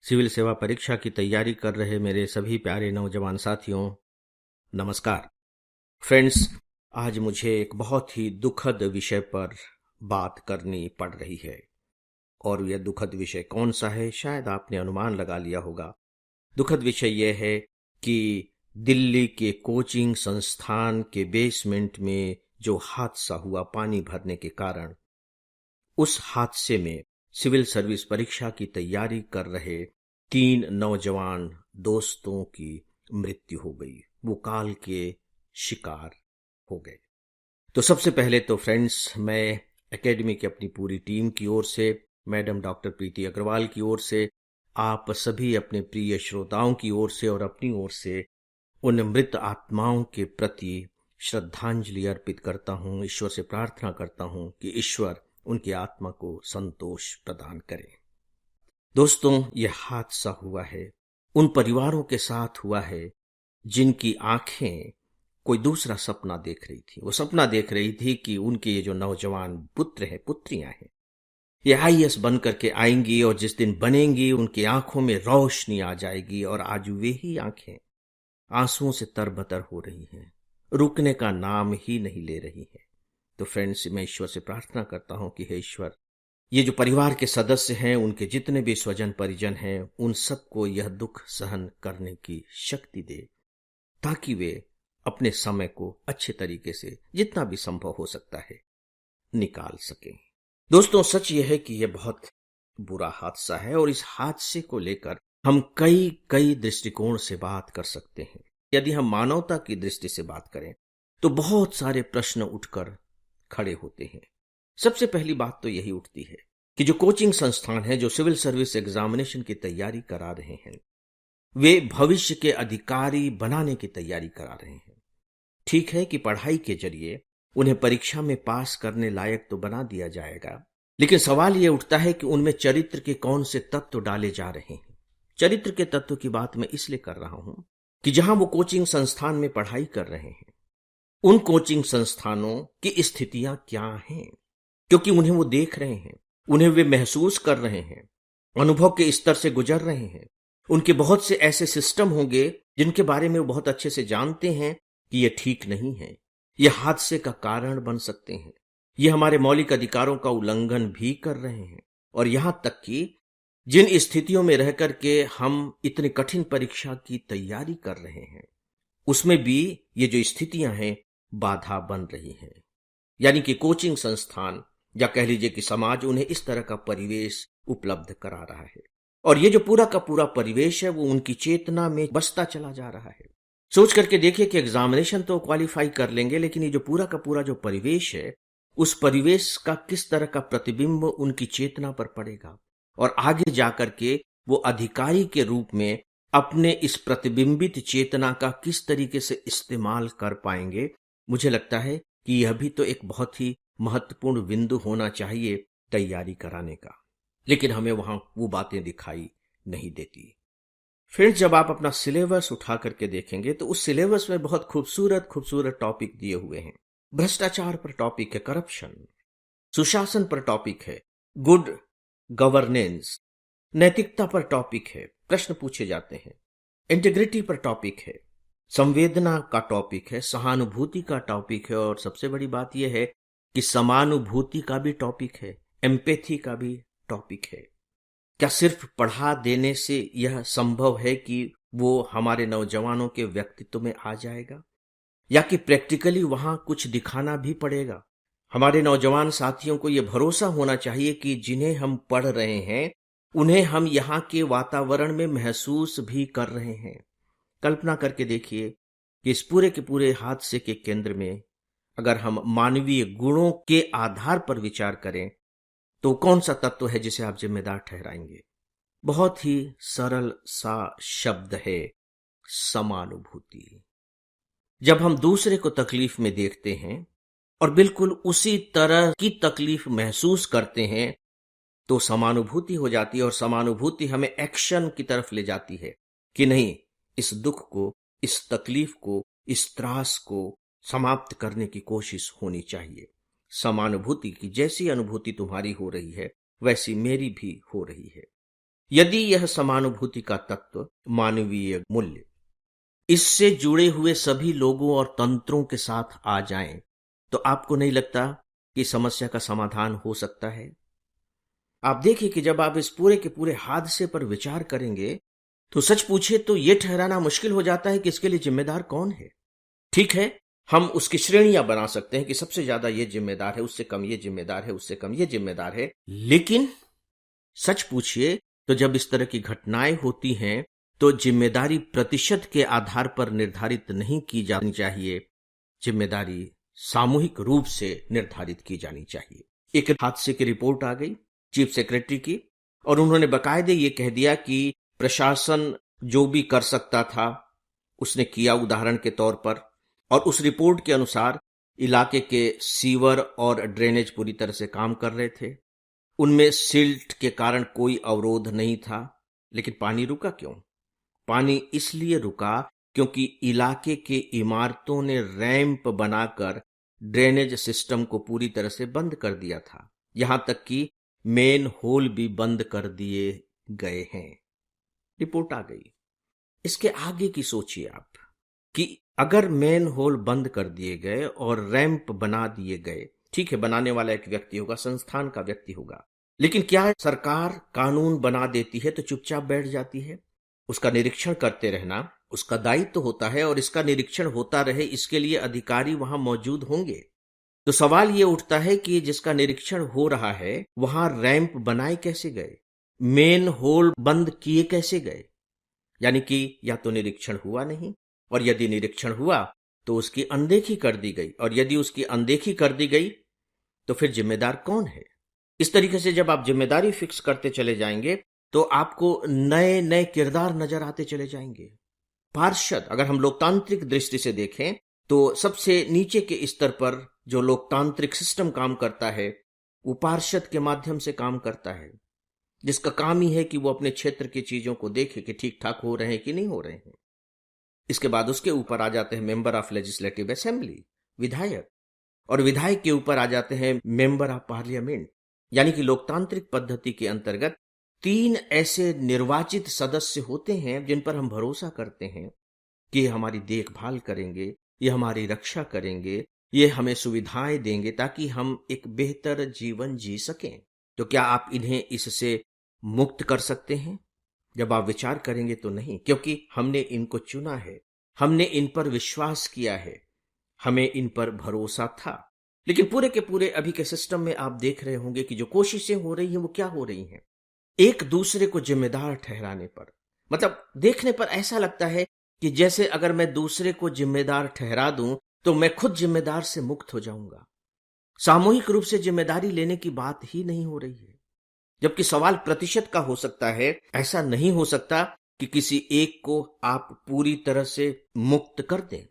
Civil सेवा परीक्षा की तैयारी कर रहे मेरे सभी प्यारे नौजवान साथियों, नमस्कार। फ्रेंड्स, आज मुझे एक बहुत ही दुखद विषय पर बात करनी पड़ रही है। और यह दुखद विषय कौन सा है, शायद आपने अनुमान लगा लिया होगा। दुखद विषय यह है कि दिल्ली के कोचिंग संस्थान के बेसमेंट में जो हादसा हुआ पानी भरने के कारण, उस हादसे में सिविल सर्विस परीक्षा की तैयारी कर रहे 3 नौजवान दोस्तों की मृत्यु हो गई। वो काल के शिकार हो गए। तो सबसे पहले तो फ्रेंड्स, मैं एकेडमी की अपनी पूरी टीम की ओर से, मैडम डॉक्टर प्रीति अग्रवाल की ओर से, आप सभी अपने प्रिय श्रोताओं की ओर से और अपनी ओर से उन मृत आत्माओं के प्रति श्रद्धांजलि अर्पित करता हूं। ईश्वर से प्रार्थना करता हूं कि ईश्वर उनकी आत्मा को संतोष प्रदान करे। दोस्तों, यह हादसा हुआ है, उन परिवारों के साथ हुआ है जिनकी आंखें कोई दूसरा सपना देख रही थी। वो सपना देख रही थी कि उनके ये जो नौजवान पुत्र हैं, पुत्रियां हैं, ये आईएएस बन करके आएंगी और जिस दिन बनेंगी उनकी आंखों में रोशनी आ जाएगी। और आज वे ही आंखें आंसुओं से तरबतर हो रही हैं, रुकने का नाम ही नहीं ले रही हैं। तो फ्रेंड्स, मैं ईश्वर से प्रार्थना करता हूं कि हे ईश्वर, ये जो परिवार के सदस्य हैं, उनके जितने भी स्वजन परिजन हैं, उन सबको यह दुख सहन करने की शक्ति दे, ताकि वे अपने समय को अच्छे तरीके से जितना भी संभव हो सकता है निकाल सकें। दोस्तों, सच यह है कि यह बहुत बुरा हादसा है और इस हादसे को लेकर हम कई दृष्टिकोण से बात कर सकते हैं। यदि हम मानवता की दृष्टि से बात करें तो बहुत सारे प्रश्न उठकर खड़े होते हैं। सबसे पहली बात तो यही उठती है कि जो कोचिंग संस्थान है, जो सिविल सर्विस एग्जामिनेशन की तैयारी करा रहे हैं, वे भविष्य के अधिकारी बनाने की तैयारी करा रहे हैं। ठीक है कि पढ़ाई के जरिए उन्हें परीक्षा में पास करने लायक तो बना दिया जाएगा, लेकिन सवाल यह उठता है कि उनमें चरित्र के कौन से तत्व डाले जा रहे हैं। चरित्र के तत्व की बात मैं इसलिए कर रहा हूं कि जहां वो कोचिंग संस्थान में पढ़ाई कर रहे हैं, उन कोचिंग संस्थानों की स्थितियां क्या हैं, क्योंकि उन्हें वो देख रहे हैं, उन्हें वे महसूस कर रहे हैं, अनुभव के स्तर से गुजर रहे हैं। उनके बहुत से ऐसे सिस्टम होंगे जिनके बारे में वो बहुत अच्छे से जानते हैं कि ये ठीक नहीं है, ये हादसे का कारण बन सकते हैं, ये हमारे मौलिक अधिकारों का उल्लंघन भी कर रहे हैं। और यहां तक कि जिन स्थितियों में रह करके हम इतनी कठिन परीक्षा की तैयारी कर रहे हैं, उसमें भी ये जो स्थितियां हैं बाधा बन रही हैं। यानी कि कोचिंग संस्थान या कह लीजिए कि समाज उन्हें इस तरह का परिवेश उपलब्ध करा रहा है, और ये जो पूरा का पूरा परिवेश है वो उनकी चेतना में बसता चला जा रहा है। सोच करके देखिए कि एग्जामिनेशन तो क्वालिफाई कर लेंगे, लेकिन ये जो पूरा का पूरा जो परिवेश है, उस परिवेश का किस तरह का प्रतिबिंब उनकी चेतना पर पड़ेगा, और आगे जाकर के वो अधिकारी के रूप में अपने इस प्रतिबिंबित चेतना का किस तरीके से इस्तेमाल कर पाएंगे। मुझे लगता है कि यह भी तो एक बहुत ही महत्वपूर्ण बिंदु होना चाहिए तैयारी कराने का, लेकिन हमें वहां वो बातें दिखाई नहीं देती। फिर जब आप अपना सिलेबस उठा करके देखेंगे तो उस सिलेबस में बहुत खूबसूरत खूबसूरत टॉपिक दिए हुए हैं। भ्रष्टाचार पर टॉपिक है, करप्शन, सुशासन पर टॉपिक है, गुड गवर्नेंस, नैतिकता पर टॉपिक है, प्रश्न पूछे जाते हैं, इंटीग्रिटी पर टॉपिक है, संवेदना का टॉपिक है, सहानुभूति का टॉपिक है, और सबसे बड़ी बात यह है कि समानुभूति का भी टॉपिक है, एम्पैथी का भी टॉपिक है। क्या सिर्फ पढ़ा देने से यह संभव है कि वो हमारे नौजवानों के व्यक्तित्व में आ जाएगा, या कि प्रैक्टिकली वहां कुछ दिखाना भी पड़ेगा? हमारे नौजवान साथियों को यह भरोसा होना चाहिए कि जिन्हें हम पढ़ रहे हैं उन्हें हम यहाँ के वातावरण में महसूस भी कर रहे हैं। कल्पना करके देखिए कि इस पूरे के पूरे हादसे के केंद्र में अगर हम मानवीय गुणों के आधार पर विचार करें तो कौन सा तत्व है जिसे आप जिम्मेदार ठहराएंगे? बहुत ही सरल सा शब्द है, समानुभूति। जब हम दूसरे को तकलीफ में देखते हैं और बिल्कुल उसी तरह की तकलीफ महसूस करते हैं तो समानुभूति हो जाती है, और समानुभूति हमें एक्शन की तरफ ले जाती है कि नहीं, इस दुख को, इस तकलीफ को, इस त्रास को समाप्त करने की कोशिश होनी चाहिए। समानुभूति की जैसी अनुभूति तुम्हारी हो रही है वैसी मेरी भी हो रही है। यदि यह समानुभूति का तत्व, मानवीय मूल्य, इससे जुड़े हुए सभी लोगों और तंत्रों के साथ आ जाएं, तो आपको नहीं लगता कि समस्या का समाधान हो सकता है? आप देखिए कि जब आप इस पूरे के पूरे हादसे पर विचार करेंगे, तो सच पूछे तो यह ठहराना मुश्किल हो जाता है कि इसके लिए जिम्मेदार कौन है। ठीक है, हम उसकी श्रेणियां बना सकते हैं कि सबसे ज्यादा ये जिम्मेदार है, उससे कम ये जिम्मेदार है, उससे कम ये जिम्मेदार है। लेकिन सच पूछिए तो जब इस तरह की घटनाएं होती हैं, तो जिम्मेदारी प्रतिशत के आधार पर निर्धारित नहीं की जानी चाहिए, जिम्मेदारी सामूहिक रूप से निर्धारित की जानी चाहिए। एक हादसे की रिपोर्ट आ गई चीफ सेक्रेटरी की, और उन्होंने बाकायदे ये कह दिया कि प्रशासन जो भी कर सकता था उसने किया, उदाहरण के तौर पर। और उस रिपोर्ट के अनुसार इलाके के सीवर और ड्रेनेज पूरी तरह से काम कर रहे थे, उनमें सिल्ट के कारण कोई अवरोध नहीं था। लेकिन पानी रुका क्यों? पानी इसलिए रुका क्योंकि इलाके के इमारतों ने रैंप बनाकर ड्रेनेज सिस्टम को पूरी तरह से बंद कर दिया था, यहां तक कि मेन होल भी बंद कर दिए गए हैं। रिपोर्ट आ गई। इसके आगे की सोचिए आप कि अगर मेन होल बंद कर दिए गए और रैंप बना दिए गए, ठीक है, बनाने वाला एक व्यक्ति होगा, संस्थान का व्यक्ति होगा, लेकिन क्या सरकार कानून बना देती है तो चुपचाप बैठ जाती है? उसका निरीक्षण करते रहना उसका दायित्व तो होता है, और इसका निरीक्षण होता रहे इसके लिए अधिकारी वहां मौजूद होंगे। तो सवाल यह उठता है कि जिसका निरीक्षण हो रहा है वहां रैंप बनाए कैसे गए, मेन होल बंद किए कैसे गए? यानी कि या तो निरीक्षण हुआ नहीं, और यदि निरीक्षण हुआ तो उसकी अनदेखी कर दी गई, और यदि उसकी अनदेखी कर दी गई तो फिर जिम्मेदार कौन है? इस तरीके से जब आप जिम्मेदारी फिक्स करते चले जाएंगे तो आपको नए नए किरदार नजर आते चले जाएंगे। पार्षद, अगर हम लोकतांत्रिक दृष्टि से देखें तो सबसे नीचे के स्तर पर जो लोकतांत्रिक सिस्टम काम करता है वो पार्षद के माध्यम से काम करता है, जिसका काम ही है कि वो अपने क्षेत्र की चीजों को देखे कि ठीक ठाक हो रहे हैं कि नहीं हो रहे हैं। इसके बाद उसके ऊपर आ जाते हैं मेंबर ऑफ लेजिस्लेटिव असेंबली, विधायक, और विधायक के ऊपर आ जाते हैं मेंबर ऑफ पार्लियामेंट। यानी कि लोकतांत्रिक पद्धति के अंतर्गत 3 ऐसे निर्वाचित सदस्य होते हैं जिन पर हम भरोसा करते हैं कि ये हमारी देखभाल करेंगे, ये हमारी रक्षा करेंगे, ये हमें सुविधाएं देंगे ताकि हम एक बेहतर जीवन जी सकें। तो क्या आप इन्हें इससे मुक्त कर सकते हैं? जब आप विचार करेंगे तो नहीं, क्योंकि हमने इनको चुना है, हमने इन पर विश्वास किया है, हमें इन पर भरोसा था। लेकिन पूरे के पूरे अभी के सिस्टम में आप देख रहे होंगे कि जो कोशिशें हो रही हैं वो क्या हो रही हैं, एक दूसरे को जिम्मेदार ठहराने पर। मतलब देखने पर ऐसा लगता है कि जैसे अगर मैं दूसरे को जिम्मेदार ठहरा दूं तो मैं खुद जिम्मेदार से मुक्त हो जाऊंगा। सामूहिक रूप से जिम्मेदारी लेने की बात ही नहीं हो रही है। जबकि सवाल प्रतिशत का हो सकता है, ऐसा नहीं हो सकता कि किसी एक को आप पूरी तरह से मुक्त कर दें।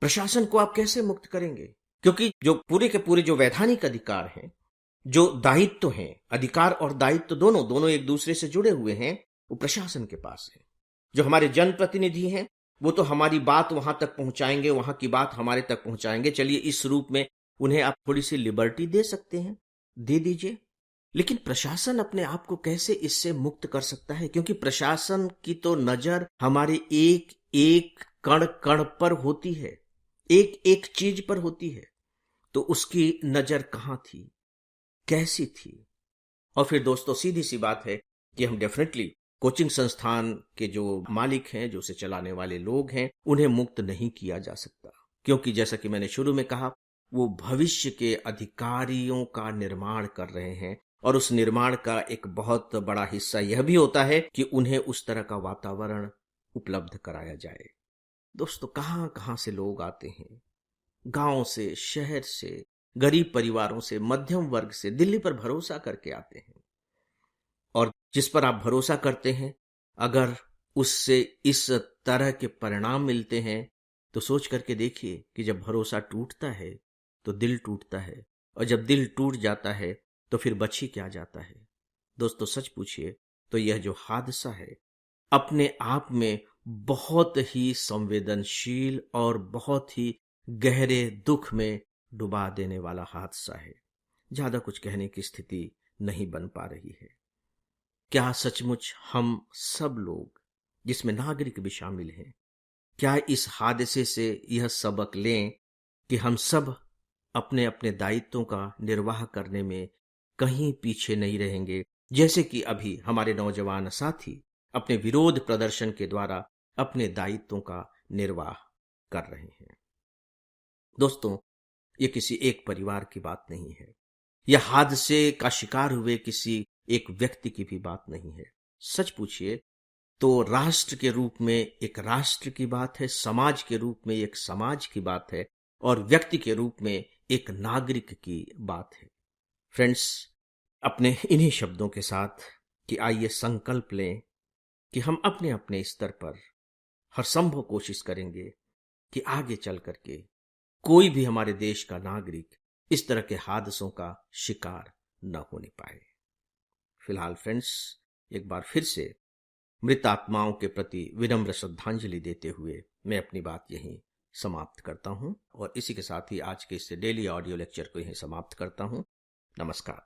प्रशासन को आप कैसे मुक्त करेंगे? क्योंकि जो पूरे के पूरे जो वैधानिक अधिकार हैं, जो दायित्व हैं, अधिकार और दायित्व दोनों एक दूसरे से जुड़े हुए हैं, वो प्रशासन के पास है। जो हमारे जनप्रतिनिधि हैं वो तो हमारी बात वहां तक पहुंचाएंगे, वहां की बात हमारे तक पहुंचाएंगे। चलिए इस रूप में उन्हें आप थोड़ी सी लिबर्टी दे सकते हैं, दे दीजिए। लेकिन प्रशासन अपने आप को कैसे इससे मुक्त कर सकता है? क्योंकि प्रशासन की तो नजर हमारे एक एक कण कण पर होती है, एक एक चीज पर होती है। तो उसकी नजर कहां थी, कैसी थी? और फिर दोस्तों सीधी सी बात है कि हम डेफिनेटली कोचिंग संस्थान के जो मालिक हैं, जो उसे चलाने वाले लोग हैं, उन्हें मुक्त नहीं किया जा सकता, क्योंकि जैसा कि मैंने शुरू में कहा, वो भविष्य के अधिकारियों का निर्माण कर रहे हैं, और उस निर्माण का एक बहुत बड़ा हिस्सा यह भी होता है कि उन्हें उस तरह का वातावरण उपलब्ध कराया जाए। दोस्तों कहां कहां से लोग आते हैं, गांव से, शहर से, गरीब परिवारों से, मध्यम वर्ग से, दिल्ली पर भरोसा करके आते हैं। और जिस पर आप भरोसा करते हैं, अगर उससे इस तरह के परिणाम मिलते हैं तो सोच करके देखिए कि जब भरोसा टूटता है तो दिल टूटता है, और जब दिल टूट जाता है तो फिर बच ही क्या जाता है? दोस्तों सच पूछिए तो यह जो हादसा है अपने आप में बहुत ही संवेदनशील और बहुत ही गहरे दुख में डुबा देने वाला हादसा है। ज्यादा कुछ कहने की स्थिति नहीं बन पा रही है। क्या सचमुच हम सब लोग, जिसमें नागरिक भी शामिल हैं, क्या इस हादसे से यह सबक लें कि हम सब अपने अपने दायित्वों का निर्वाह करने में कहीं पीछे नहीं रहेंगे, जैसे कि अभी हमारे नौजवान साथी अपने विरोध प्रदर्शन के द्वारा अपने दायित्वों का निर्वाह कर रहे हैं। दोस्तों, ये किसी एक परिवार की बात नहीं है, यह हादसे का शिकार हुए किसी एक व्यक्ति की भी बात नहीं है। सच पूछिए तो राष्ट्र के रूप में एक राष्ट्र की बात है, समाज के रूप में एक समाज की बात है, और व्यक्ति के रूप में एक नागरिक की बात है। फ्रेंड्स, अपने इन्हीं शब्दों के साथ कि आइए संकल्प लें कि हम अपने अपने स्तर पर हर संभव कोशिश करेंगे कि आगे चल करके कोई भी हमारे देश का नागरिक इस तरह के हादसों का शिकार न होने पाए। फिलहाल फ्रेंड्स, एक बार फिर से मृत आत्माओं के प्रति विनम्र श्रद्धांजलि देते हुए मैं अपनी बात यहीं समाप्त करता हूं, और इसी के साथ ही आज के इस डेली ऑडियो लेक्चर को यहीं समाप्त करता हूं। नमस्कार।